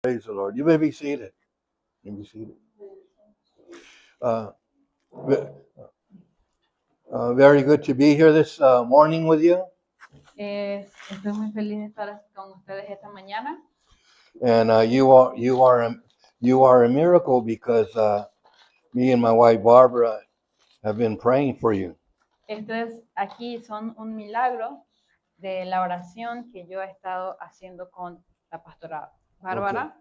Praise the Lord. You may be seated. You may be seated. Very good to be here this morning with you. Estoy muy feliz de estar con ustedes esta mañana. And you are a miracle because me and my wife Barbara have been praying for you. Aquí son un milagro de la oración que yo he estado haciendo con la pastora Bárbara.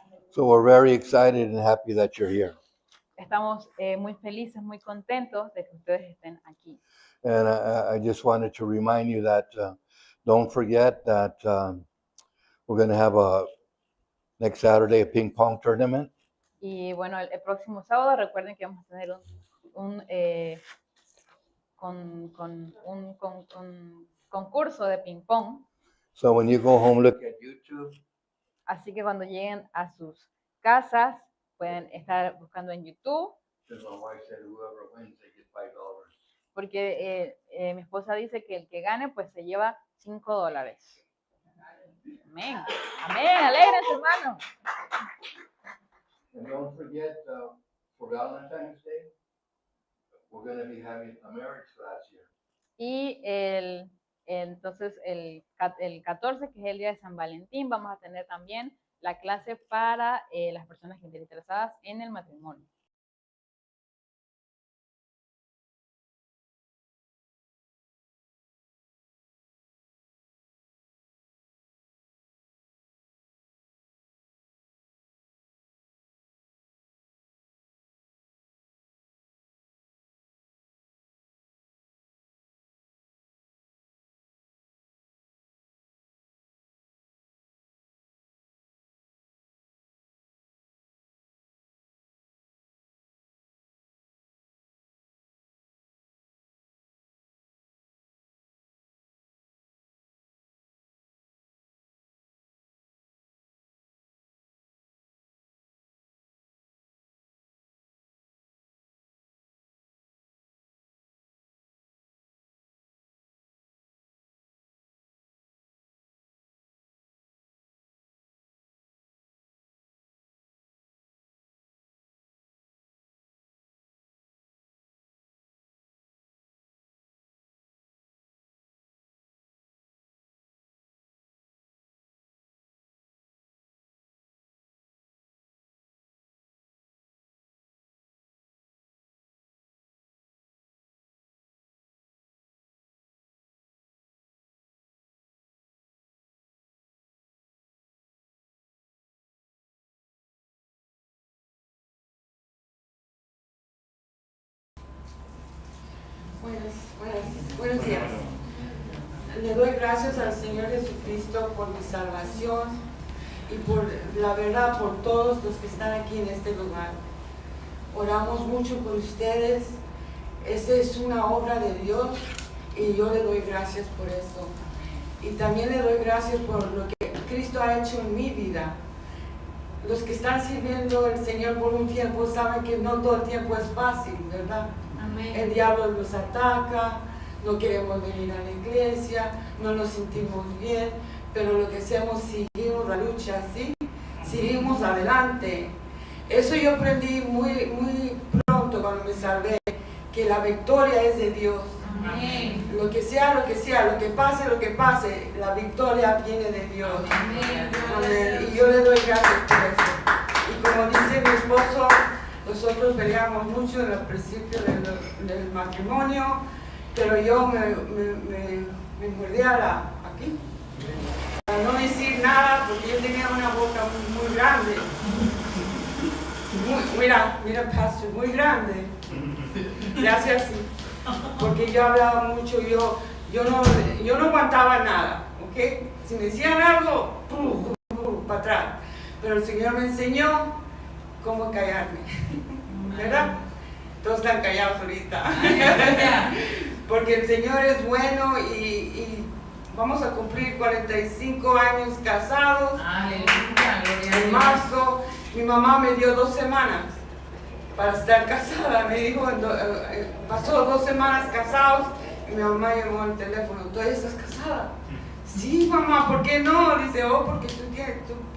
Okay. So we're very excited and happy that you're here. Estamos muy felices, muy contentos de que ustedes estén aquí. And I just wanted to remind you that don't forget that we're going to have next Saturday a ping pong tournament. Y bueno, el próximo sábado recuerden que vamos a tener un concurso de ping pong. So when you go home, look at YouTube. Así que cuando lleguen a sus casas pueden estar buscando en YouTube. Porque mi esposa dice que el que gane pues se lleva $5. Amén. Amén. Alégrense, hermano. And don't forget, for Valentine's Day, we're going to be having a marriage class here. Y entonces el 14, que es el día de San Valentín, vamos a tener también la clase para las personas que estén interesadas en el matrimonio. Buenos días. Le doy gracias al Señor Jesucristo por mi salvación y por la verdad por todos los que están aquí en este lugar. Oramos mucho por ustedes. Esta es una obra de Dios y yo le doy gracias por eso. Y también le doy gracias por lo que Cristo ha hecho en mi vida. Los que están sirviendo al Señor por un tiempo saben que no todo el tiempo es fácil, ¿verdad? El diablo nos ataca, no queremos venir a la iglesia, no nos sentimos bien, pero lo que hacemos, seguimos la lucha, ¿sí? Seguimos adelante. Eso yo aprendí muy pronto cuando me salvé, que la victoria es de Dios. Amén. Lo que sea, lo que pase, la victoria viene de Dios. Amén. Amén. Y yo le doy gracias por eso. Y como dice mi esposo, nosotros peleamos mucho en el principio del matrimonio, pero yo me mordí aquí, para no decir nada, porque yo tenía una boca muy grande. Mira, pastor, muy grande. Gracias, sí. Porque yo hablaba mucho, yo no aguantaba nada, ¿ok? Si me decían algo, para atrás. Pero el Señor me enseñó cómo callarme, ¿verdad? Todos están callados ahorita. Porque el Señor es bueno y vamos a cumplir 45 años casados. En marzo, mi mamá me dio 2 semanas para estar casada. Me dijo, pasó 2 semanas casados y mi mamá llamó al teléfono, ¿todavía estás casada? Sí, mamá, ¿por qué no? Dice, oh, porque tú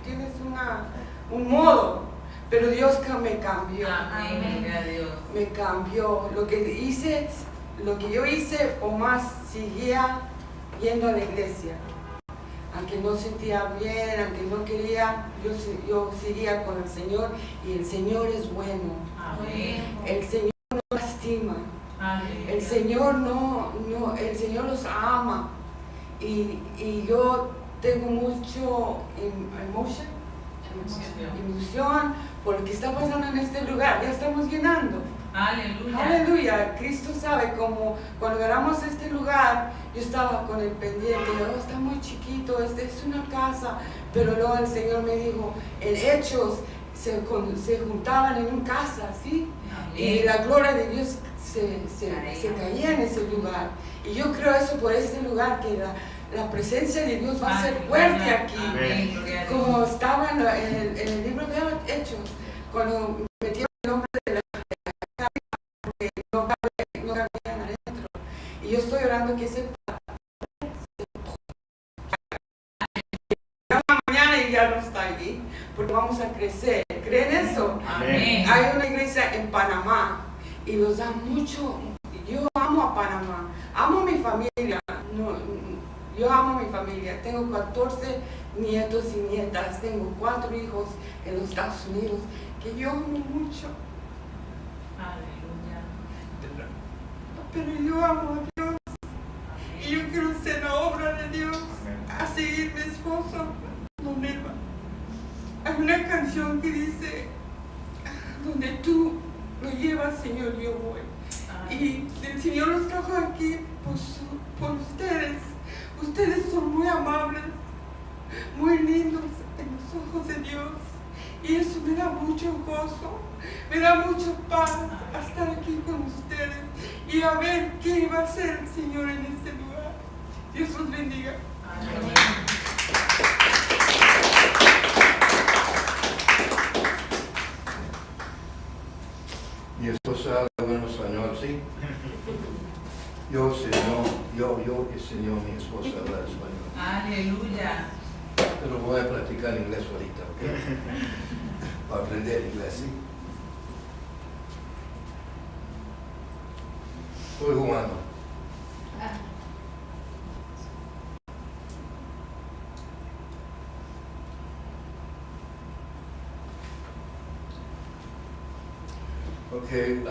tienes un modo. Pero Dios me cambió. Amén. Gloria a Dios. Me cambió. Lo que yo hice o más, seguía yendo a la iglesia. Aunque no sentía bien, aunque no quería, yo seguía con el Señor y el Señor es bueno. Amén. El Señor no lastima. Amén. El Señor el Señor los ama. Y yo tengo mucho ilusión por lo que está pasando en este lugar. Ya estamos llenando. Aleluya. Aleluya. Cristo sabe cómo cuando ganamos este lugar, yo estaba con el pendiente, está muy chiquito, es una casa. Pero luego el Señor me dijo, en Hechos se juntaban en una casa, ¿sí? Amén. Y la gloria de Dios se caía en ese lugar. Y yo creo eso por este lugar, que la presencia de Dios va a ser fuerte aquí. Amén. Gloria a Dios. Como estaba en el libro de Hechos, cuando metieron el nombre de la porque no cabían adentro. Y yo estoy orando que ese mañana y ya no está allí, porque vamos a crecer. ¿Creen eso? Amén. Hay una iglesia en Panamá y los da mucho. Yo amo a Panamá, amo a mi familia. Yo amo a mi familia. Tengo 14 nietos y nietas. Tengo 4 hijos en los Estados Unidos que yo amo mucho. Aleluya. Pero yo amo a Dios y yo quiero hacer la obra de Dios, a seguir mi esposo, Don Elba. Hay una canción que dice, donde tú me llevas, Señor, yo voy. Y el Señor los trajo aquí por ustedes. Ustedes son muy amables, muy lindos en los ojos de Dios. Y eso me da mucho gozo, me da mucha paz a estar aquí con ustedes y a ver qué va a hacer el Señor en este lugar. Dios los bendiga. Amén. Mi esposa habla en español, ¿sí? Yo enseñó a mi esposa a hablar español. Aleluya. Pero voy a practicar inglés ahorita, ¿ok? Para aprender inglés, ¿sí? Estoy jugando. Okay,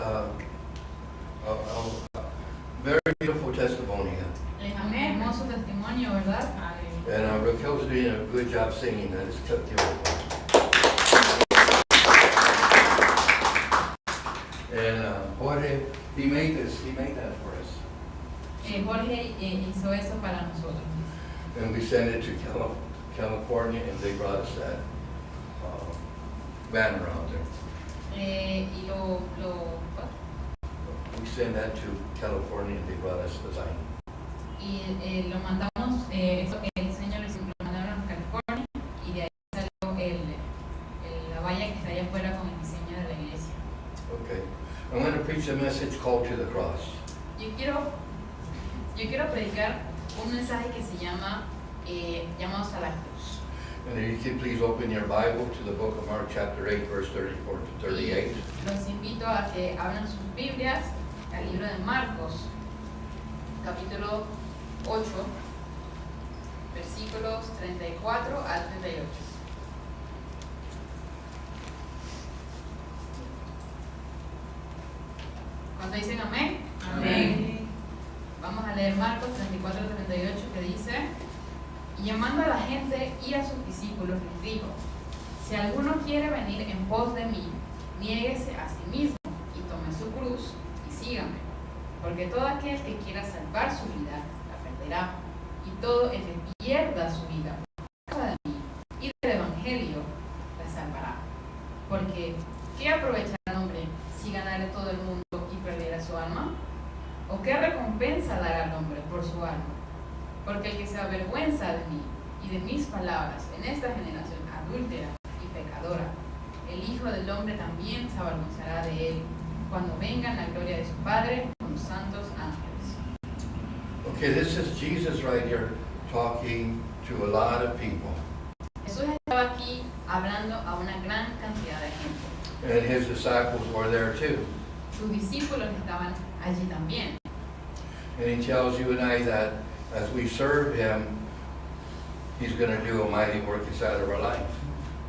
very beautiful testimony. Amén. Hermoso testimonio, ¿verdad? And Raquel's doing a good job singing. That is cut the And Jorge, he made that for us. Jorge hizo eso para nosotros. And we sent it to California, and they brought us that banner out there. Y We sent that to California, and they brought us the sign. lo mandamos, el diseño lo mandaron a California y de ahí salió la valla que está allá afuera con el diseño de la iglesia. Okay. I'm going to preach a message called to the cross. Yo quiero predicar un mensaje que se llama llamados a la cruz. And if you can please open your Bible to the book of Mark chapter 8, verse 34 to 38. Los invito a que abran sus Biblias al libro de Marcos, capítulo 8, versículos 34 al 38. ¿Cuánto dicen amén? Amén. Vamos a leer Marcos 34 al 38, que dice: y llamando a la gente y a sus discípulos les dijo: si alguno quiere venir en pos de mí, niéguese a sí mismo y tome su cruz y sígame. Porque todo aquel que quiera salvar su vida, la perderá. Y todo el que pierda su vida por causa de mí y del Evangelio, la salvará. Porque, ¿qué aprovechará el hombre si ganare todo el mundo y perdiera su alma? ¿O qué recompensa dará al hombre por su alma? Porque el que se avergüenza de mí y de mis palabras en esta generación adúltera y pecadora, el Hijo del Hombre también se avergonzará de él cuando venga en la gloria de su Padre con los santos ángeles. Okay, this is Jesus right here talking to a lot of people. Jesús estaba aquí hablando a una gran cantidad de gente. And his disciples were there too. Sus discípulos estaban allí también. And he tells you and I that as we serve him, he's going to do a mighty work inside of our life.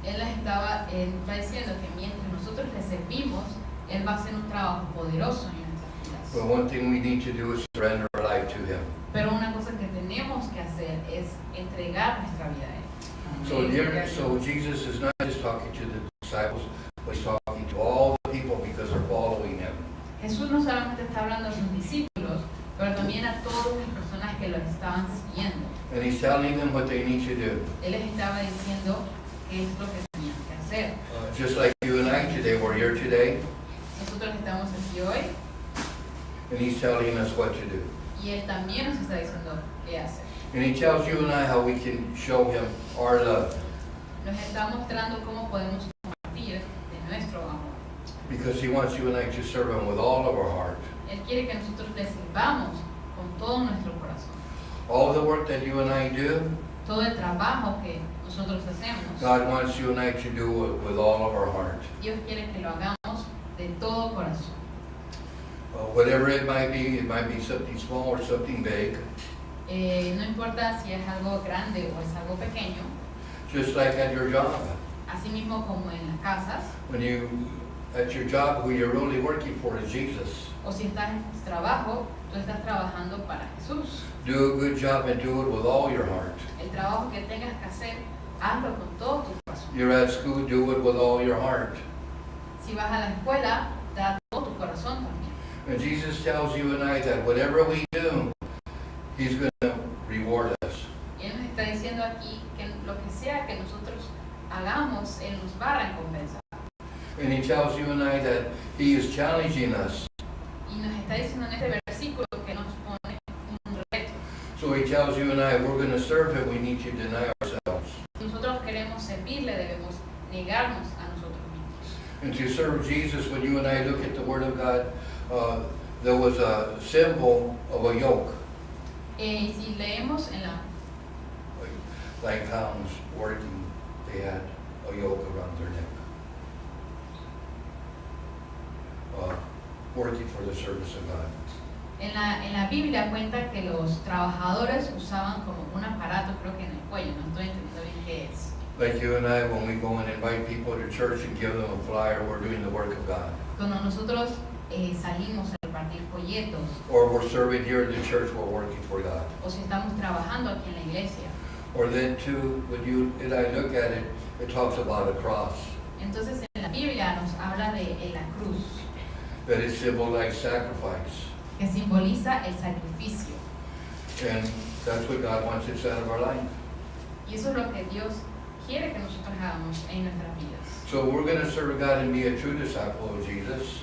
Él les estaba está diciendo que mientras nosotros le servimos, Él va a hacer un trabajo poderoso en nuestras But vidas. one thing we need to do is surrender our life to him. Pero una cosa que tenemos que hacer es entregar nuestra vida a Él. So Jesus is not just talking to the disciples, but he's talking to all the people because they're following him. Jesús no solamente está hablando a sus discípulos, pero también a todas las personas que los estaban siguiendo. And he's telling them what they need to do. Él les estaba diciendo qué es lo que tenían que hacer. Just like you and I today, we're here today, Nosotros estamos aquí hoy and he's telling us what to do. y Él también nos está diciendo qué hacer. And he tells you and I how we can show him our love, Nos está mostrando cómo podemos compartir de nuestro amor. because he wants you and I to serve him with all of our heart. Él quiere que nosotros le sirvamos con todo nuestro corazón. All the work that you and I do, Todo el trabajo que nosotros hacemos, God wants you and I to do it with all of our heart. Dios quiere que lo hagamos de todo corazón. Whatever it might be something small or something big. No importa si es algo grande o es algo pequeño, Just like at your job. así mismo como en las casas, When you, at your job, who you're really working for is Jesus. o si estás en tu trabajo, tú estás trabajando para Jesús. Do a good job and do it with all your heart. El trabajo que tengas que hacer, hazlo con todo tu corazón. You're at school, do it with all your heart. Si vas a la escuela, da todo tu corazón también. And Jesus tells you and I that whatever we do, he's going to reward us. Y Él nos está diciendo aquí que lo que sea que nosotros hagamos, Él nos va a recompensar. And he tells you and I that he is challenging us. Y nos está diciendo en este versículo que nos pone un reto. So he tells you and I, we're going to serve him, we need to deny ourselves. Si nosotros queremos servirle, debemos negarnos a nosotros mismos. And to serve Jesus, when you and I look at the Word of God, there was a symbol of a yoke, Y si leemos en la, like hounds working, they had a yoke around their neck, working for the service of God. en la Biblia cuenta que los trabajadores usaban como un aparato, creo que en el cuello, no estoy entendiendo bien qué es. Like you and I, when we go and invite people to church and give them a flyer, we're doing the work of God. Cuando nosotros salimos a repartir folletos, Or we're serving here in the church, we're working for God. o si estamos trabajando aquí en la iglesia, Or then too, when you and I look at it, it talks about a cross, entonces en la Biblia nos habla de la cruz, that it symbolizes sacrifice. que simboliza el sacrificio. And that's what God wants inside of our life. Y eso es lo que Dios quiere que nosotros hagamos en nuestras vidas. So we're going to serve God and be a true disciple of Jesus.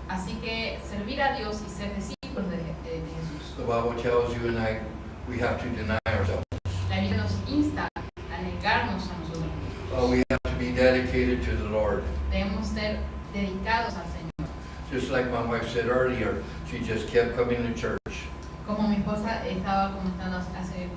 Así que servir a Dios y ser discípulos de Jesús. The Bible tells you and I, we have to deny ourselves. La Biblia nos insta a negarnos a nosotros mismos. We have to be dedicated to the Lord. Debemos ser dedicados al Señor. Just like my wife said earlier, she just kept coming to church. Como mi esposa estaba comentando hace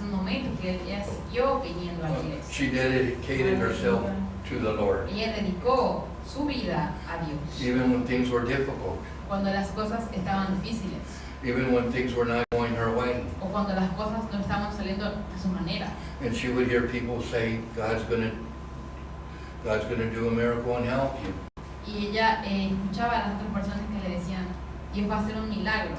un momento, que ella siguió viniendo a la iglesia. She dedicated herself to the Lord, Ella dedicó su vida a Dios. even when things were difficult, Cuando las cosas estaban difíciles even when things were not going her way. o cuando las cosas no estaban saliendo a su manera. And she would hear people say, God's going to do a miracle and help you. Y ella escuchaba a las otras personas que le decían, Dios va a hacer un milagro.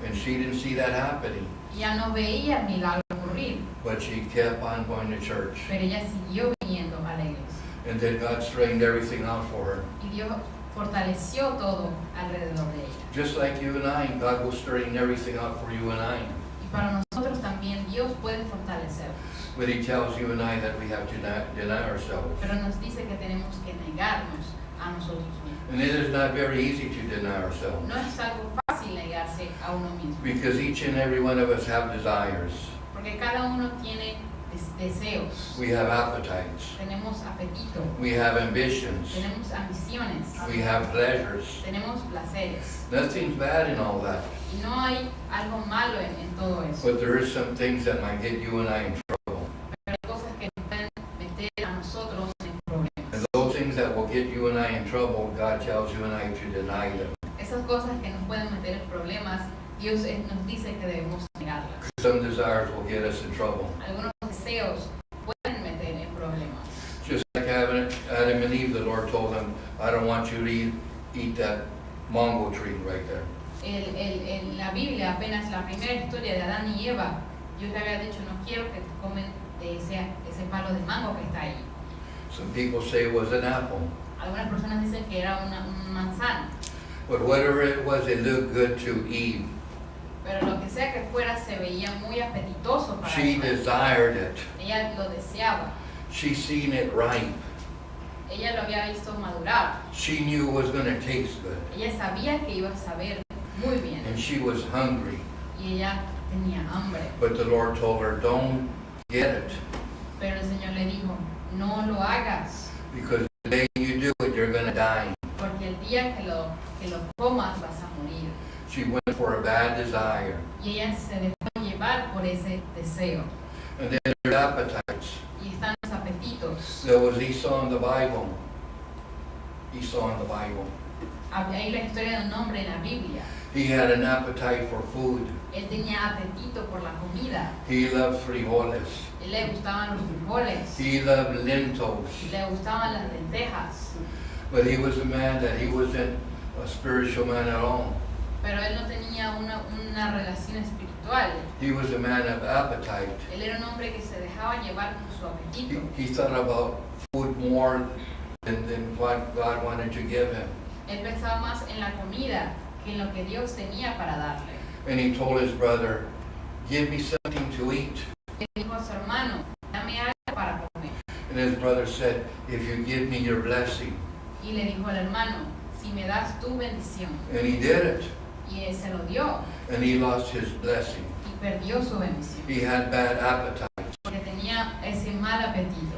And she didn't see that happening, Y ella no veía el milagro ocurrir, but she kept on going to church. pero ella siguió viniendo a la iglesia. And then God straightened everything out for her. Y Dios fortaleció todo alrededor de ella. Just like you and I, God will straighten everything out for you and I. Y para nosotros también Dios puede fortalecer, But he tells you and I that we have to deny ourselves. pero nos dice que tenemos que negarnos a nosotros mismos. And it is not very easy to deny ourselves, No es algo fácil negarse a uno mismo, because each and every one of us have desires. porque cada uno tiene deseos, we have appetites, tenemos apetito, we have ambitions, tenemos ambiciones, we have pleasures. tenemos placeres. Nothing's bad in all that. Y no hay algo malo en todo eso. But there is some things that might get you and I in trouble. Pero hay cosas que nos pueden meter a nosotros en problemas. And those things that will get you and I in trouble, God tells you and I to deny them. Esas cosas que nos pueden meter en problemas, Dios nos dice que debemos negarlas. Some desires will get us in trouble. Algunos deseos pueden meter en problemas. Just like Adam and Eve, the Lord told them, I don't want you to eat that mango tree right there. En la Biblia, apenas la primera historia de Adán y Eva, Dios le había dicho, no quiero que comen de ese palo de mango que está ahí. Some people say it was an apple. Algunas personas dicen que era una manzana, But whatever it was, it looked good to Eve. pero lo que sea que fuera se veía muy apetitoso para She ella. desired it. Ella lo deseaba, She seen it ripe. ella lo había visto madurar, She knew it was going to taste good. ella sabía que iba a saber muy bien And she was hungry. y ella tenía hambre, But the Lord told her, don't get it. pero el Señor le dijo, no lo hagas, Because the day you do it, you're going to die. porque el día que lo comas vas a morir. She went for a bad desire. Y ella se dejó llevar por ese deseo. And then there's appetites. Y están los apetitos. There was Esau in the Bible. Esau in the Bible. Hay la historia de un hombre en la Biblia. He had an appetite for food. Él tenía apetito por la comida. He loved frijoles. Él le gustaban los frijoles. He loved lentils. Le gustaban las lentejas. But he was a man that he wasn't a spiritual man at all. Pero él no tenía una relación espiritual. He was a man of appetite. Él era un hombre que se dejaba llevar por su apetito. He thought about food more than what God wanted to give him. Él pensaba más en la comida que en lo que Dios tenía para darle. And he told his brother, give me something to eat. Le dijo a su hermano, dame algo para comer. And his brother said, if you give me your blessing. Y le dijo al hermano, si me das tu bendición. And he did it. Y él se lo dio And he lost his blessing. y perdió su bendición. He had bad appetites. Porque tenía ese mal apetito.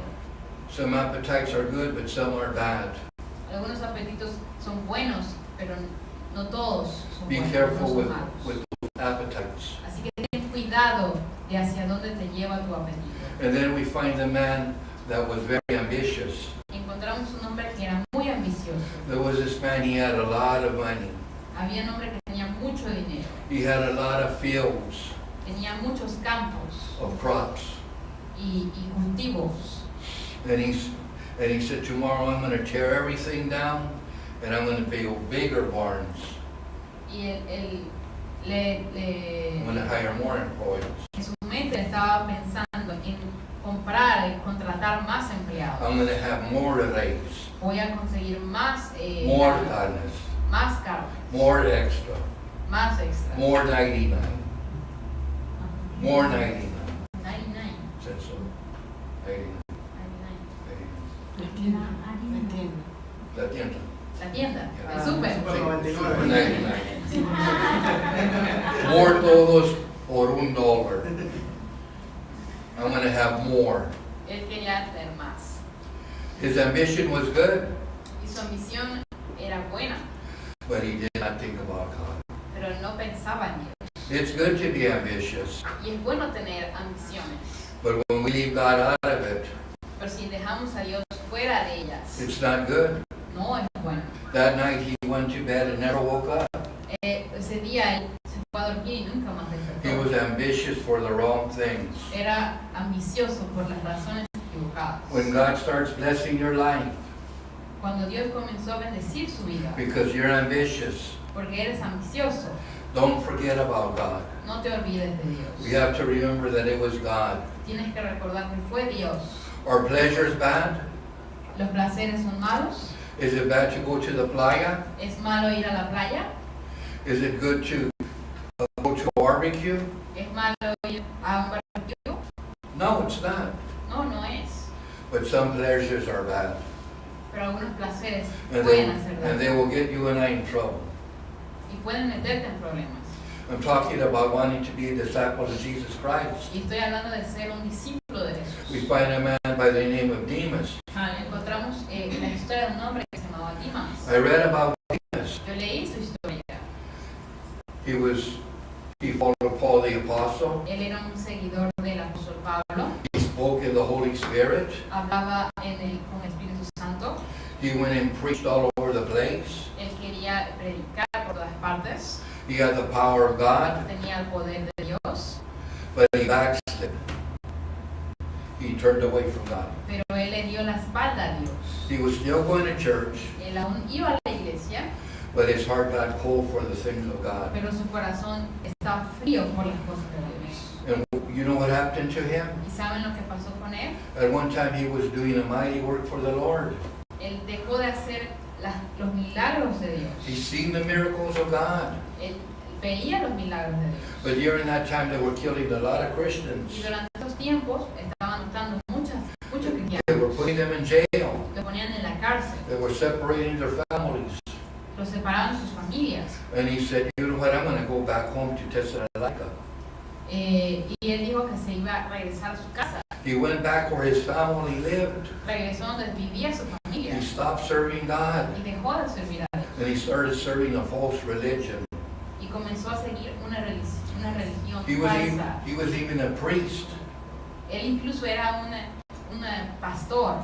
Some appetites are good, but some are bad. Algunos apetitos son buenos, pero no todos son Be buenos, no careful son with malos. those appetites. Así que ten cuidado de hacia dónde te lleva tu apetito. And then we find a man that was very ambitious. Encontramos un hombre que era muy ambicioso. There was this man, he had a lot of money. Había un hombre que tenía mucho dinero. He had a lot of fields Tenía muchos campos of crops. y cultivos. And he said, tomorrow I'm going to tear everything down and I'm going to build bigger barns. Y él I'm going to hire more employees. en su mente estaba pensando en comprar y contratar más empleados. I'm going to have more to raise, Voy a conseguir más more carnes, más carne, more extra, más extra. more 99, more 99. 99. Said so. 99, 99. 99. La tienda. La tienda, el Sí, súper. super 99. More todos por $1. I'm going to have more. Él quería tener más. His ambition was good, Y su ambición era buena, but he did not think about God. pero él no pensaba en Dios. It's good to be ambitious, Y es bueno tener ambiciones, but when we leave God out of it, pero si dejamos a Dios fuera de ellas, it's not good. no es bueno. That night he went to bed and never woke up. Ese día él se fue a dormir y nunca más He was despertó. ambitious for the wrong things. Era ambicioso por las razones equivocadas. When God starts blessing your life Cuando Dios comenzó a bendecir su vida, because you're ambitious, porque eres ambicioso, don't forget about God. no te olvides de We Dios. have to remember that it was God. Tienes que recordar que fue Dios. Are pleasures bad? ¿Los placeres son malos? Is it bad to go to the playa? ¿Es malo ir a la playa? Is it good to go to a barbecue? ¿Es malo ir a un barbecue? No, it's not. No, no es. But some pleasures are bad. Pero algunos placeres And pueden hacer they daño will get you and I in trouble. y pueden meterte en problemas. I'm talking about wanting to be a disciple of Jesus Christ. Y estoy hablando de ser un discípulo de Jesús. We We find a man by the name of Demas. Encontramos la historia de un hombre que se llamaba Dimas. I read about Demas. Yo leí su historia. He followed Paul the Apostle. Él era un seguidor del apóstol Pablo. He spoke in the Holy Spirit. Hablaba con el Espíritu Santo. He went and preached all over the place. Él quería predicar por todas partes. He had the power of God, Tenía el poder de Dios. but he backslid. He turned away from God. Pero él le dio la espalda a Dios. He was still going to church, Él aún iba a la iglesia, but his heart got cold for the things of God. pero su corazón estaba frío por las cosas de Dios. And you know what happened to him? ¿Y saben lo que pasó con él? At one time he was doing a mighty work for the Lord. Él dejó de hacer los milagros de Dios. He's seen the miracles of God. Él veía los milagros de Dios. But during that time they were killing a lot of Y Christians. durante estos tiempos estaban matando muchos They cristianos. were putting them in jail. Los ponían en la cárcel. They were separating their families. Los separaban de sus familias. And he said, you know what, I'm going to go back home to Thessalonica. Y él dijo que se iba a regresar a su casa. He went back where his family lived. Regresó donde vivía su familia. He stopped serving God. Y dejó de servir a Dios. And he started serving a false religion. Y comenzó a seguir una religión He falsa. was even a priest. Él incluso era un pastor.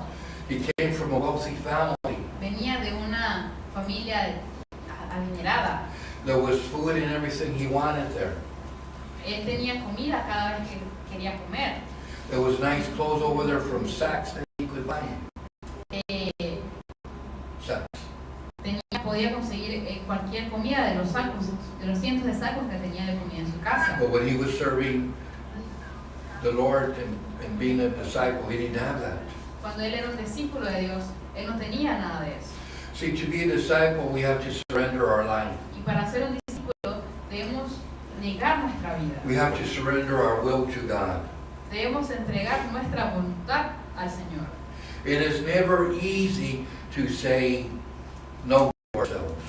He came from a wealthy family. Venía de una familia adinerada. There was food and everything he wanted there. Él tenía comida cada vez que quería comer. There was nice clothes over there from Saks that he could buy. Eh, Saks. podía conseguir cualquier comida de los sacos, de los cientos de sacos que tenía de comida en su casa. But when he was serving the Lord and being a disciple, he didn't have that. Cuando él era un discípulo de Dios, él no tenía nada de eso. See, to be a disciple, we have to surrender our life. Y para ser un discípulo debemos negar nuestra vida. We have to surrender our will to God. Debemos entregar nuestra voluntad al Señor. It is never easy to say no to ourselves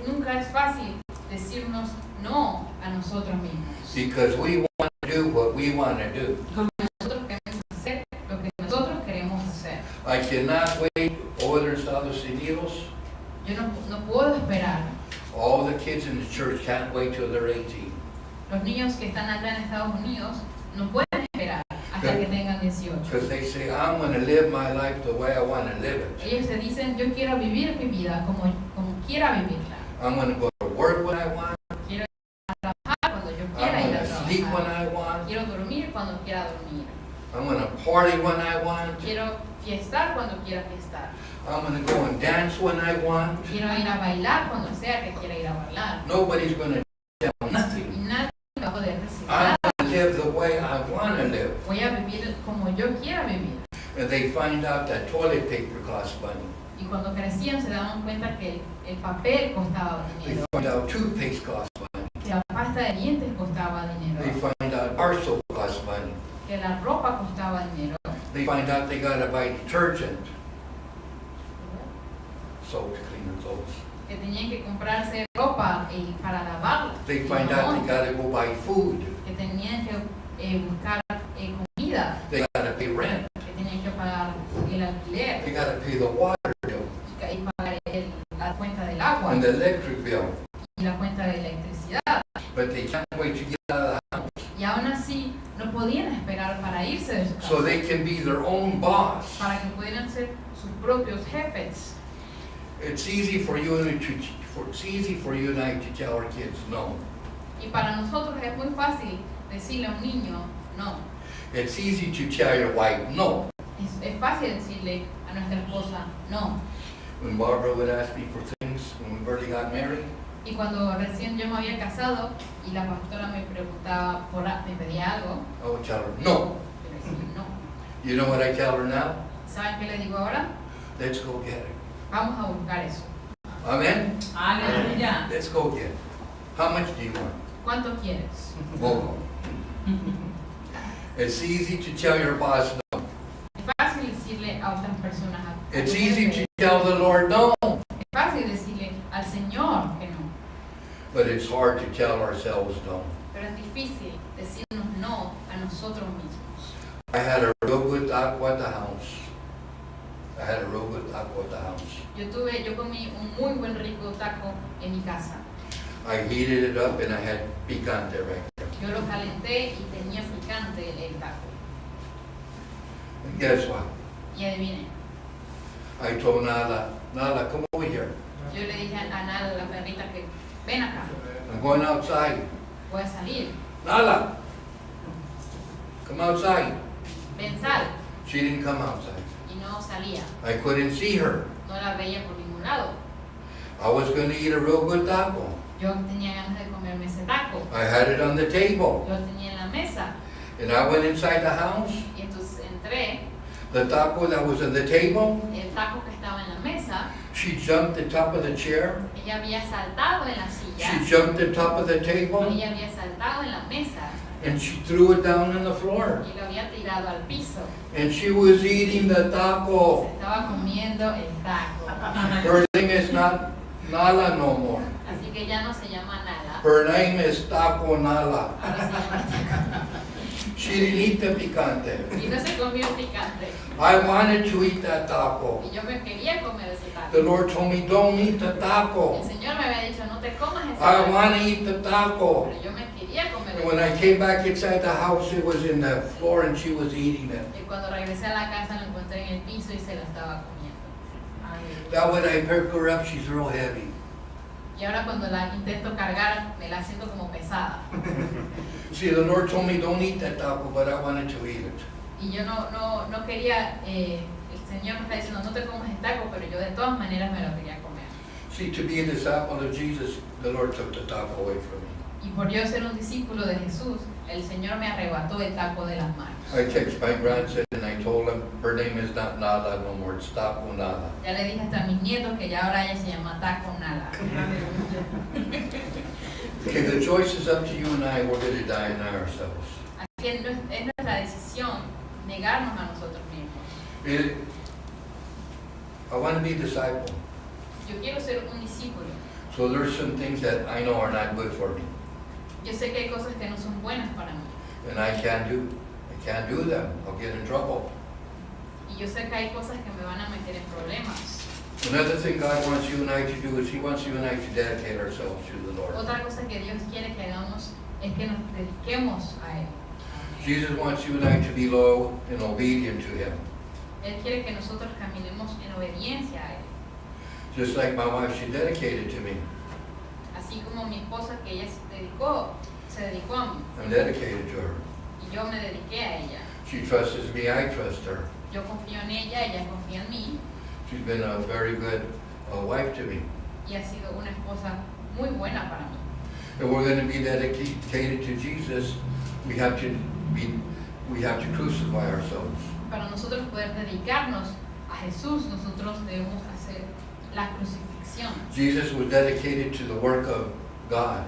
Nunca es fácil decirnos no a nosotros mismos. because we want to do what we want to do. Nosotros queremos hacer lo que nosotros queremos hacer. I cannot wait over there in Estados Unidos. Yo no puedo esperar. All the kids in the church can't wait till they're 18. Los niños que están acá en Estados Unidos no pueden esperar hasta que tengan 18. Because they say, I'm going to live my life the way I want to live it. Ellos se dicen, yo quiero vivir mi vida como quiera vivirla. I'm going to go to work when I want. Quiero ir a trabajar cuando yo I'm quiera going ir a to sleep when trabajar. I want. Quiero dormir cuando quiera dormir. I'm going to party when I want. Quiero fiestar cuando quiera fiestar. I'm going to go and dance when I want. Quiero ir a bailar cuando sea que quiera ir a bailar. Nobody's going to tell Y nothing. nadie me va a poder decir I'm nada. going to live the way I want to live. Voy a vivir como yo quiera vivir. And they find out that toilet paper costs money. Y cuando crecían se daban cuenta que el papel costaba They dinero. find out toothpaste costs money. Que la pasta de dientes costaba They dinero. find out bar soap costs money. Que la ropa costaba dinero. They find out they got to buy detergent, soap to clean their clothes. Que tenían que comprarse ropa para lavarla. They find out they got to go buy food. Que tenían que buscar comida. They got to pay rent. Que tenían que pagar el alquiler. They got to pay the water bill Y pagar la cuenta del agua. and the electric bill. Y la cuenta de electricidad. But they can't wait to get out of the house Y aún así no podían esperar para irse de su casa. so they can be their own boss. Para que pudieran ser sus propios jefes. It's easy for you and it's easy for you and I to tell our kids no. Y para nosotros es muy fácil decirle a un niño no. It's easy to tell your wife no. Es fácil decirle a nuestra esposa no. When Barbara would ask me for things when we barely got married, Y cuando recién yo me había casado y la pastora me preguntaba, me pedía algo, I would tell her no. yo le decía no. You know what I tell her now? ¿Saben qué le digo ahora? Let's go get it. Vamos a buscar eso. Amen? Aleluya. Let's go get it. How much do you want? ¿Cuánto quieres? Go. It's easy to tell your boss no. Es fácil decirle a otras personas. A It's tu easy jefe. to tell the Lord no. Es fácil decirle al Señor que no. But it's hard to tell ourselves no. Pero es difícil decirnos no a nosotros mismos. I had a real good taco at the house. I had a real good taco at the house. Yo comí un muy buen rico taco en mi casa. I heated it up and I had picante right there. Yo lo calenté y tenía picante el taco. And guess what? Y adivinen, I told Nala, come over here. yo le dije a Nala, la perrita, que ven acá, I'm going outside. voy a salir, Nala, come outside. ven, sal. She didn't come outside. Y no salía, I couldn't see her. no la veía por ningún lado. I was going to eat a real good taco. Yo tenía ganas de comerme ese taco, I had it on the table. lo tenía en la mesa. And I went inside the house. Y entonces entré, The taco that was on the table, el taco que estaba en la mesa, she jumped the top of the chair. ella había saltado en la She silla, jumped the top of the table. ella había saltado en la mesa And she threw it down on the floor. y lo había tirado al piso. And she was eating the Se taco. estaba comiendo el taco. Her name is not Nala no more. Así que ya no se llama Nala, Her name is Taco Nala. ahora se llama taco. She didn't eat the picante. Y no se comió el picante. I wanted to eat that taco. Y yo me quería comer ese The taco. Lord told me, don't eat the El taco. Señor me había dicho, no te comas ese I taco. want to eat the taco. Pero yo me quería comer And ese when I taco. came back inside the house, it was in the floor and she was eating it. Y cuando regresé a la casa lo encontré en el piso y se lo estaba comiendo. That when I pick her up, she's real heavy. Y ahora cuando la intento cargar, me la siento como pesada. See, the Lord told me, don't eat that taco, but I wanted to eat it. Y yo no quería, el Señor me está diciendo, no te comas el taco, pero yo de todas maneras me lo quería comer. See, to be a disciple of Jesus, the Lord took the taco away from me. Y por yo ser un discípulo de Jesús, el Señor me arrebató el taco de las manos. I texted my grandson and I told him, her name is not Nala no more, it's Taco Nala. Ya le dije hasta a mis nietos que ya ahora ella se llama Taco Nala. Okay, the choice is up to you and I, we're going to die in ourselves. Así que es nuestra decisión negarnos a nosotros mismos. I want to be a disciple. Yo quiero ser un discípulo. So there's some things that I know are not good for me. Yo sé que hay cosas que no son buenas para mí. And I can't do them. I'll get in trouble. Y yo sé que hay cosas que me van a meter en problemas. Another thing God wants you and I to do is He wants you and I to dedicate ourselves to the Lord. Otra cosa que Dios quiere que hagamos es que nos dediquemos a Él. Jesus wants you and I to be loyal and obedient to Him. Él quiere que nosotros caminemos en obediencia a Él. Just like my wife, she dedicated to me. Así como mi esposa, que ella se dedicó a mí. I'm dedicated to her. Y yo me dediqué a ella. She trusts me, I trust her. Yo confío en ella, ella confía en mí. She's been a very good wife to me. Y ha sido una esposa muy buena para mí. If we're going to be dedicated to Jesus, we have to crucify ourselves. Para nosotros poder dedicarnos a Jesús, nosotros debemos hacer la crucifixión. Jesus was dedicated to the work of God.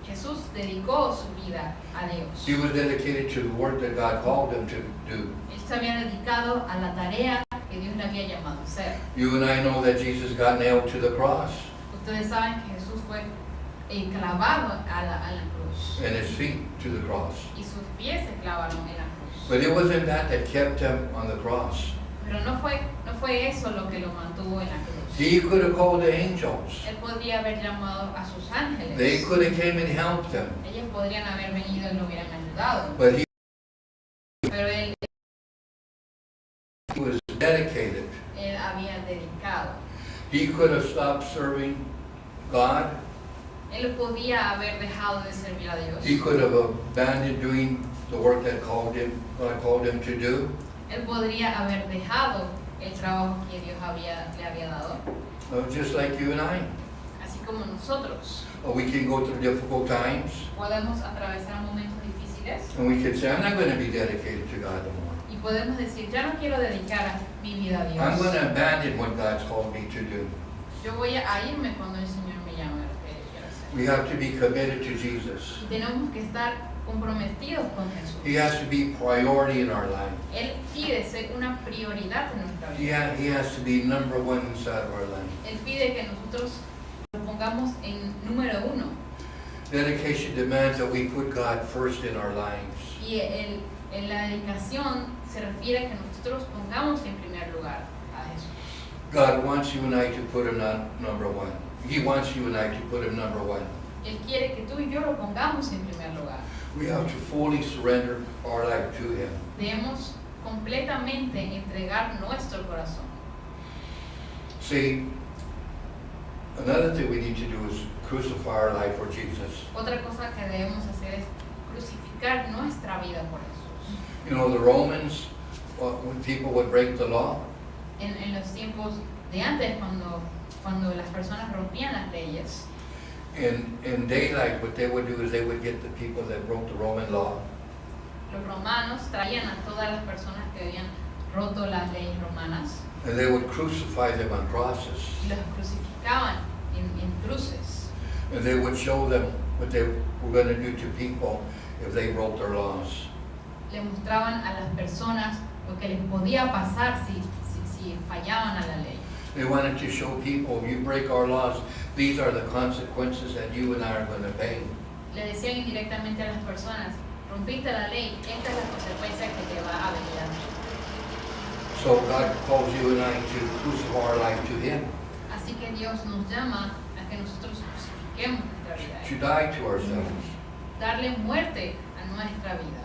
Jesús dedicó su vida a Dios. He was dedicated to the work that God called him to do. Él se había dedicado a la tarea que Dios le había llamado a hacer. You and I know that Jesus got nailed to the cross Ustedes saben que Jesús fue clavado a la cruz and his feet to the cross. y sus pies se clavaron en la cruz. But it wasn't that ckept him on the cross. Pero no fue eso lo que lo mantuvo en la cruz. He could have called the angels. Él podría haber llamado a sus ángeles. They could have came and helped him. Ellos podrían haber venido y lo hubieran ayudado. But he Pero él was dedicated. había dedicado. He could have stopped serving God. Él podía haber dejado de servir a Dios. He could have abandoned doing the work that God called him to do. Él podría haber dejado el trabajo que Dios le había dado. Just like you and I. Así como nosotros We can go through difficult times podemos atravesar momentos difíciles and we can say, I'm not going to be dedicated to God anymore. y podemos decir, ya no quiero dedicar mi vida a I'm going Dios. to abandon what God's called me to do. Yo voy a irme cuando el Señor me llame a lo que quiero hacer. We have to be committed to Jesus. Y tenemos que estar comprometidos con Jesús. He has to be priority in our life. Él pide ser una prioridad en nuestra vida. He has to be number one inside of our life. Él pide que nosotros lo pongamos en número 1. Dedication demands that we put God first in our lives. Y la dedicación se refiere a que nosotros pongamos en primer lugar a Jesús. God wants you and I to put him on number one. He wants you and I to put him number one. Él quiere que tú y yo lo pongamos en primer lugar. We have to fully surrender our life to him. Debemos completamente entregar nuestro corazón. See, another thing we need to do is crucify our life for Jesus. Otra cosa que debemos hacer es crucificar nuestra vida por Jesús. You know, the Romans, when people would break the law, En los tiempos de antes, cuando las personas rompían las leyes, in daylight, what they would do is they would get the people that broke the Roman law, los romanos traían a todas las personas que habían roto las leyes romanas and they would crucify them on crosses. y los crucificaban en cruces. And they would show them what they were going to do to people if they broke their laws. Le mostraban a las personas lo que les podía pasar si fallaban a la ley. They wanted to show people, you break our laws, these are the consequences that you and I are going to pay. Le decían indirectamente a las personas, rompiste la ley, esta es la consecuencia que te va a venir a ti. So God calls you and I to crucify our life to him, Así que Dios nos llama a que nosotros crucifiquemos nuestra vida, to die to ourselves. darle muerte a nuestra vida.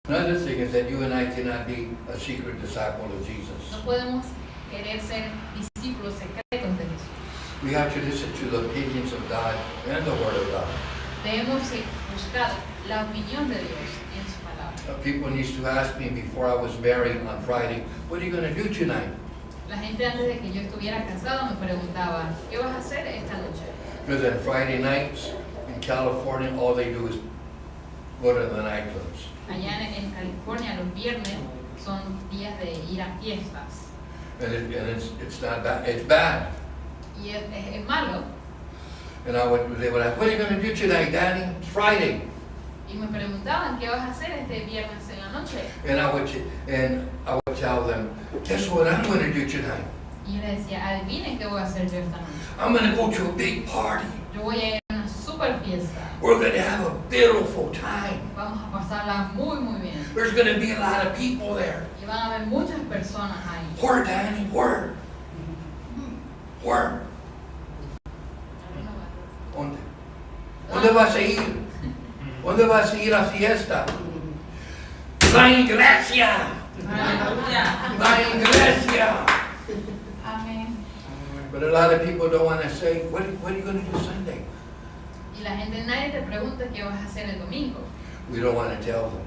Another thing is that you and I cannot be a secret disciple of No Jesus. podemos querer ser discípulos secretos de Jesús. We have to listen to the opinions of God and the Word of God. Debemos buscar la opinión de Dios en su palabra. People used to ask me before I was married on Friday, what are you going to do tonight? La gente antes de que yo estuviera casado me preguntaba, ¿qué vas a hacer esta noche? Because on Friday nights in California, all they do is go to the nightclubs. Allá en California los viernes son días de ir a fiestas. And it's not bad. It's bad. Y es malo. And they would ask, what are you going to do tonight, Danny? It's Friday. Y me preguntaban, ¿qué vas a hacer este viernes en la noche? And I would tell them, guess what I'm going to do tonight? Y yo les decía, adivinen qué voy a hacer yo esta noche. I'm going to go to a big party. Yo voy a ir a una super fiesta. We're going to have a beautiful time. Vamos a pasarla muy, muy bien. There's going to be a lot of people there. Y van a haber muchas personas ahí. Where, Danny? Where? Where? ¿Dónde? ¿Dónde vas a ir? ¿Dónde vas a ir a fiesta? La iglesia. Aleluya. La iglesia. Amén. But a lot of people don't want to say, what are you going to do Sunday? Y la gente, nadie te pregunta qué vas a hacer el domingo. We don't want to tell them.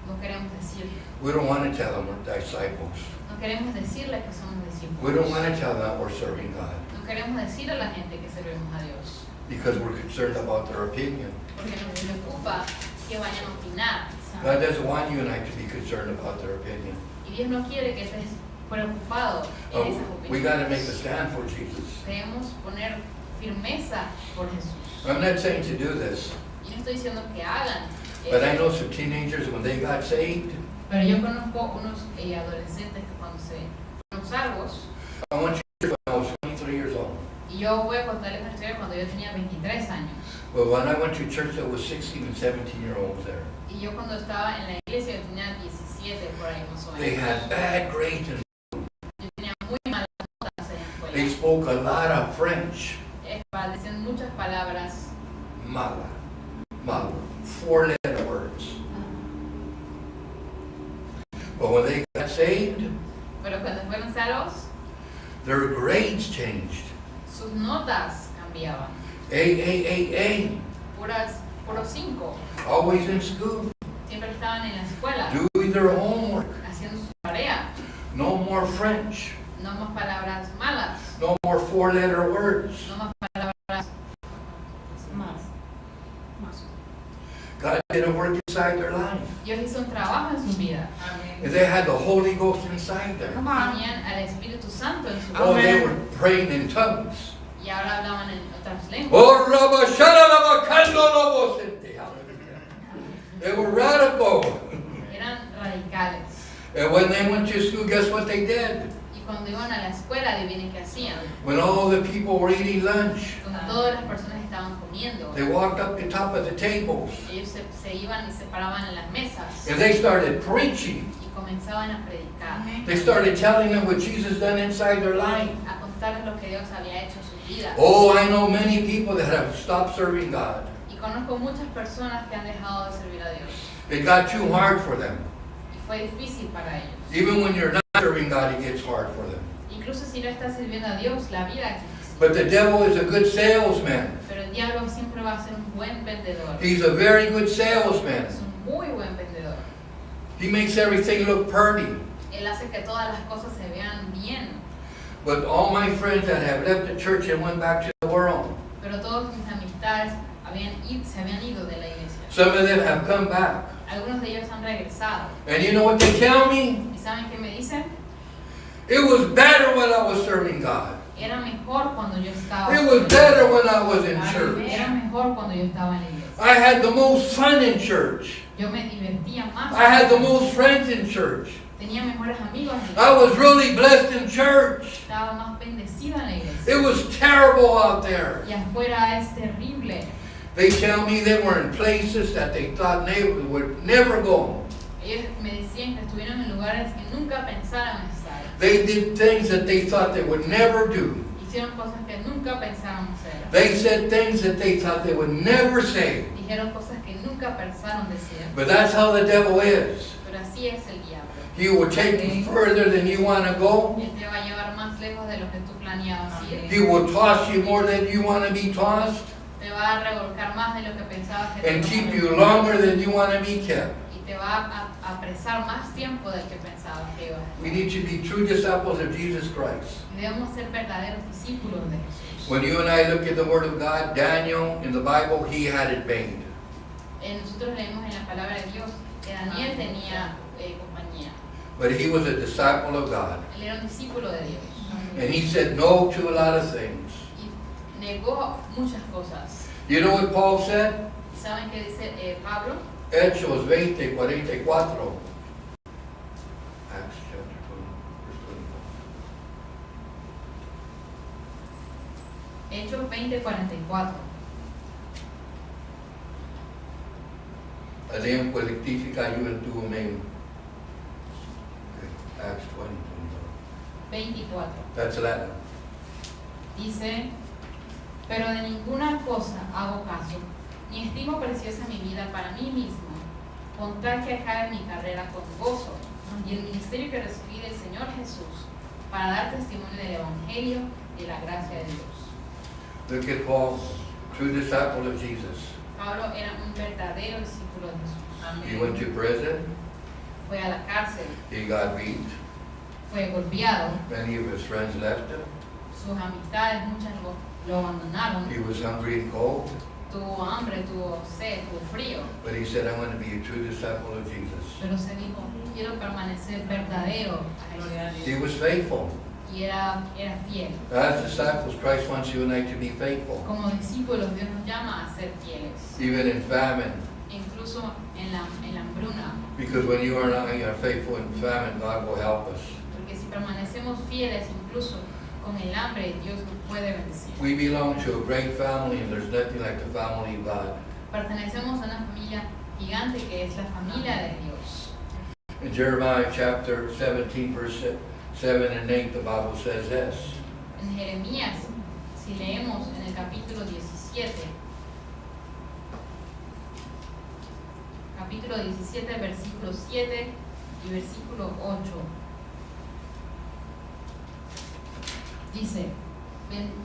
No queremos decirle. We don't want to tell them we're disciples. No queremos decirle que somos We don't discípulos. want to tell them we're serving God No queremos decirle a la gente que servimos a Dios. because we're concerned about their opinion. Porque nos preocupa que vayan a opinar. God doesn't want you and I to be concerned about their opinion. Y Dios no quiere que estés preocupado en esas We got to make a opiniones. stand for Jesus. Debemos poner firmeza por Jesús. I'm not saying to do this, Y no estoy diciendo que hagan but I eso, know some teenagers when they got saved. pero yo conozco unos adolescentes que cuando se fueron salvos, I want you to know I was 23 years old. y yo voy a contarles una historia cuando yo tenía 23 años. But when I went to church, there was 16 and 17-year-olds there. Y yo cuando estaba en la iglesia, yo tenía 17 por ahí más o They menos. had bad grades and Yo tenía muy malas notas en la they escuela. spoke a lot of French. Decían muchas palabras. Mala. Mala. 4-letter words. But when they got saved, Pero cuando fueron salvos, their grades changed. sus notas cambiaban. A. Puros 5. Always in school. Siempre estaban en la escuela Doing their homework. haciendo su tarea. No more French. No más palabras malas. No more 4-letter words. No más palabras más. God did a work inside their life. Dios hizo un trabajo en su vida. Amén. And they had the Holy Ghost inside them. Tenían al Espíritu Santo en su Oh, vida. they were praying in tongues. Y ahora hablaban en otras lenguas. Oh, Rabba, Shana, Rabba, Kando, Lobo, Sente. Hallelujah. They were radical. Eran radicales. And when they went to school, guess what they did? Y cuando iban a la escuela, adivinen qué hacían. When all the people were eating lunch, Cuando todas las personas estaban comiendo, they walked up the top of the tables ellos se iban y se paraban en las mesas. and they started preaching. Y comenzaban a predicar, They started telling them what Jesus done inside their life. a contarles lo que Dios había hecho en sus vidas. Oh, I know many people that have stopped serving God. Y conozco muchas personas que han dejado de servir a Dios. It got too hard for them. Y fue difícil para ellos. Even when you're not serving God, it gets hard for them. Incluso si no estás sirviendo a Dios, la vida es difícil. But the devil is a good salesman. Pero el diablo siempre va a ser un buen vendedor. He's a very good salesman. Es un muy buen vendedor. He makes everything look pretty. Él hace que todas las cosas se vean bien. But all my friends that have left the church and went back to the world, Pero todas mis amistades se habían ido de la iglesia. some of them have come back. Algunos de ellos han regresado. And you know what they tell me? ¿Y saben qué me dicen? It was better when I was serving God. Era mejor cuando yo estaba. It was better when I was in church. Era mejor cuando yo estaba en la iglesia. I had the most fun in church. Yo me divertía más. I had the most friends in church. Tenía mejores amigos en la I iglesia. was really blessed in church. Estaba más bendecida en la iglesia. It was terrible out there. Y afuera es terrible. They tell me they were in places that they thought they would never go. Ellos me decían que estuvieron en lugares que nunca pensaron estar. They did things that they thought they would never do. Hicieron cosas que nunca pensaron hacer. They said things that they thought they would never say. Dijeron cosas que nunca pensaron decir. But that's how the devil is. Pero así es el diablo. He will take you further than you want to go. Él te va a llevar más lejos de lo que tú planeabas ir. He will toss you more than you want to be tossed. Te va a revolcar más de lo que pensabas que te And iba a keep you revolcar. longer than you want to be kept. Y te va a apresar más tiempo del que pensabas que ibas a We estar. need to be true disciples of Jesus Christ. Debemos ser verdaderos discípulos de Jesús. When you and I look at the Word of God, Daniel in the Bible, he had it made. Nosotros leemos en la palabra de Dios que Daniel tenía compañía. But he was a disciple of God. Él era un discípulo de Dios. And he said no to a lot of things. Y negó muchas cosas. You know what Paul said? ¿Saben qué dice Pablo? Hechos 20:44. Acts chapter 20, verse 24. Hechos 20:44. Lean colectífica ayuda tu amén. Acts 20, 24. That's Latin. Dice, pero de ninguna cosa hago caso, ni estimo preciosa mi vida para mí mismo, con tal que acabe mi carrera con gozo, y el ministerio que recibí del Señor Jesús, para dar testimonio del Evangelio y de la gracia de Dios. Look at Paul, true disciple of Jesus. Pablo era un verdadero discípulo de Jesús. He went to prison. Fue a la cárcel, He got beat. fue golpeado, Many of his friends left him. sus amistades, muchas lo abandonaron, He was hungry and cold. tuvo hambre, tuvo sed, tuvo frío, But he said, I'm going to be a true disciple of Jesus. pero se dijo, quiero permanecer verdadero a Jesús. He was faithful. Y era fiel. As disciples, Christ wants you and I to be faithful. Como discípulos, Dios nos llama a ser fieles, Even in famine. incluso en la hambruna, Because when you and I are faithful in famine, God will help us. porque si permanecemos fieles, incluso con el hambre, Dios nos puede bendecir. We belong to a great family, and there's nothing like the family of God. Pertenecemos a una familia gigante que es la familia de Dios. In Jeremiah chapter 17, verse 7 and 8, the Bible says this. En Jeremías, si leemos en el capítulo 17, versículo 7 y versículo 8, dice,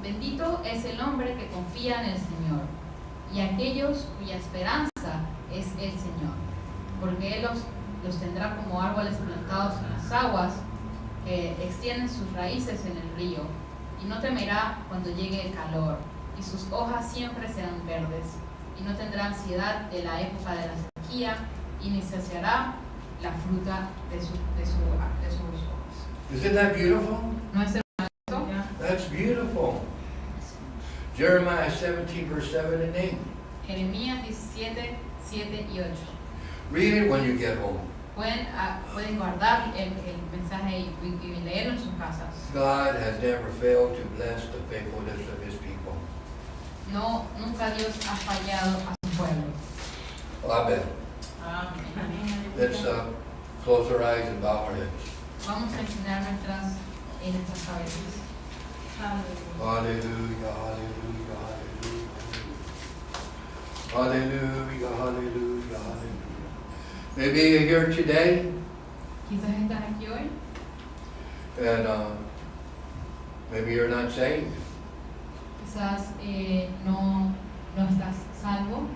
bendito es el hombre que confía en el Señor, y aquellos cuya esperanza es el Señor, porque Él los tendrá como árboles plantados en las aguas, que extienden sus raíces en el río, y no temerá cuando llegue el calor, y sus hojas siempre serán verdes, y no tendrá ansiedad de la época de la sequía, y ni saciará la fruta de sus hojas. Isn't that beautiful? ¿No es hermoso? That's beautiful. Jeremiah 17, verse 7 and 8. Jeremías 17, 7 y 8. Read it when you get home. Pueden guardar el mensaje y leerlo en sus casas. God has never failed to bless the faithfulness of his people. No, nunca Dios ha fallado a su pueblo. Amen. Amén. Let's close our eyes and bow our heads. Vamos a inclinar nuestras cabezas. Hallelujah, hallelujah, hallelujah. Hallelujah, hallelujah, hallelujah. Maybe you're here today Quizás estás aquí hoy and maybe you're not saved. quizás no estás salvo.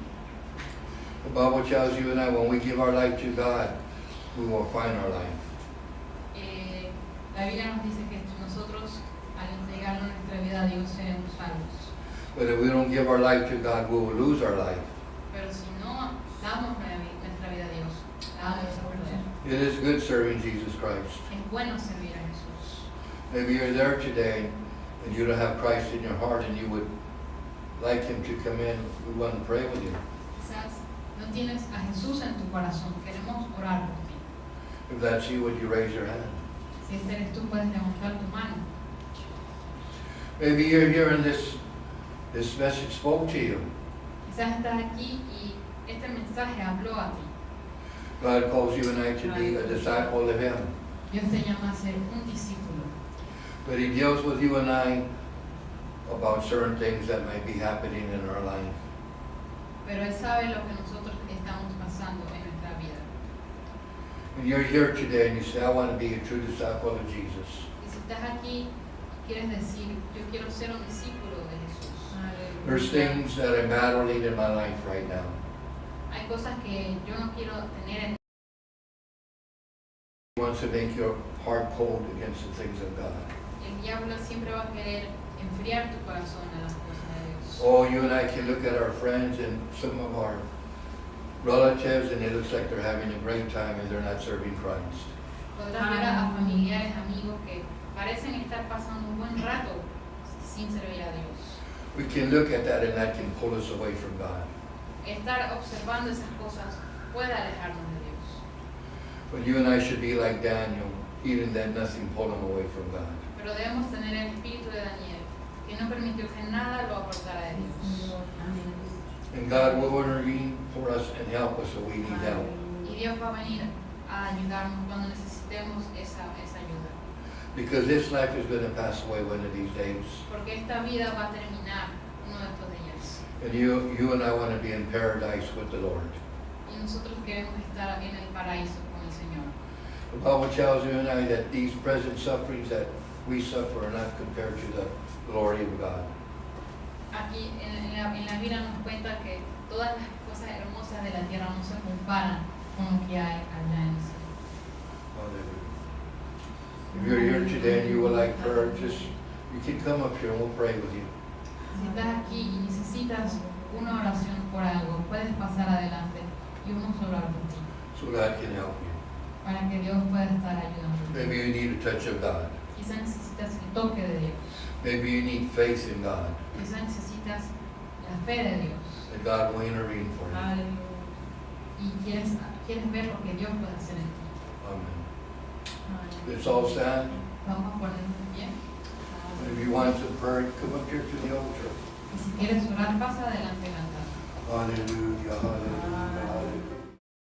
The Bible tells you and I, when we give our life to God, we will find our life. La Biblia nos dice que nosotros al entregar nuestra vida a Dios seremos salvos. But if we don't give our life to God, we will lose our life. Pero si no damos nuestra vida a Dios, la vamos a perder. It is good serving Jesus Christ. Es bueno servir a Jesús. Maybe you're there today and you don't have Christ in your heart and you would like Him to come in. We want to pray with you. Quizás no tienes a Jesús en tu corazón. Queremos orar por ti. If that's you, would you raise your hand? Si este eres tú, puedes levantar tu mano. Maybe you're here and this message spoke to you. Quizás estás aquí y este mensaje habló a ti. God calls you and I to be a disciple of Him. Dios te llama a ser un discípulo. But He deals with you and I about certain things that might be happening in our life. Pero Él sabe lo que nosotros estamos pasando en nuestra vida. And you're here today and you say, I want to be a true disciple of Jesus. Y si estás aquí, quieres decir, yo quiero ser un discípulo de Jesús. There's things that I'm battling in my life right now. Hay cosas que yo no quiero tener en He wants to make your heart cold against the things of God. el diablo siempre va a querer enfriar tu corazón a las cosas de Dios. Oh, you and I can look at our friends and some of our relatives and it looks like they're having a great time and they're not serving Christ. Podrás ver a familiares, amigos que parecen estar pasando un buen rato sin servir a Dios. We can look at that and that can pull us away from God. Estar observando esas cosas puede alejarnos de Dios. But you and I should be like Daniel, even then nothing pulled him away from God. Pero debemos tener el espíritu de Daniel, que no permitió que nada lo apartara de Dios. And God will intervene for us and help us when we need help. Y Dios va a venir a ayudarnos cuando necesitemos esa ayuda. Because this life is going to pass away one of these days. Porque esta vida va a terminar uno de estos días. And you and I want to be in paradise with the Lord. Y nosotros queremos estar en el paraíso con el Señor. The Bible tells you and I that these present sufferings that we suffer are not compared to the glory of God. Aquí en la Biblia nos cuenta que todas las cosas hermosas de la tierra no se comparan con lo que hay allá en el cielo. Hallelujah. If you're here today and you would like prayer, you can come up here and we'll pray with you. Si estás aquí y necesitas una oración por algo, puedes pasar adelante y vamos a orar por ti, So God can help you. para que Dios pueda estar ayudándote. Maybe you need a touch of God. Quizás necesitas el toque de Dios, Maybe you need faith in God. quizás necesitas la fe de Dios That God will intervene for you. y quieres ver lo que Dios puede hacer en ti. Amen. Let's all stand. Vamos a ponernos de pie. If you want some prayer, come up here to the altar. Y si quieres orar, pasa adelante cantando. Hallelujah, hallelujah, hallelujah.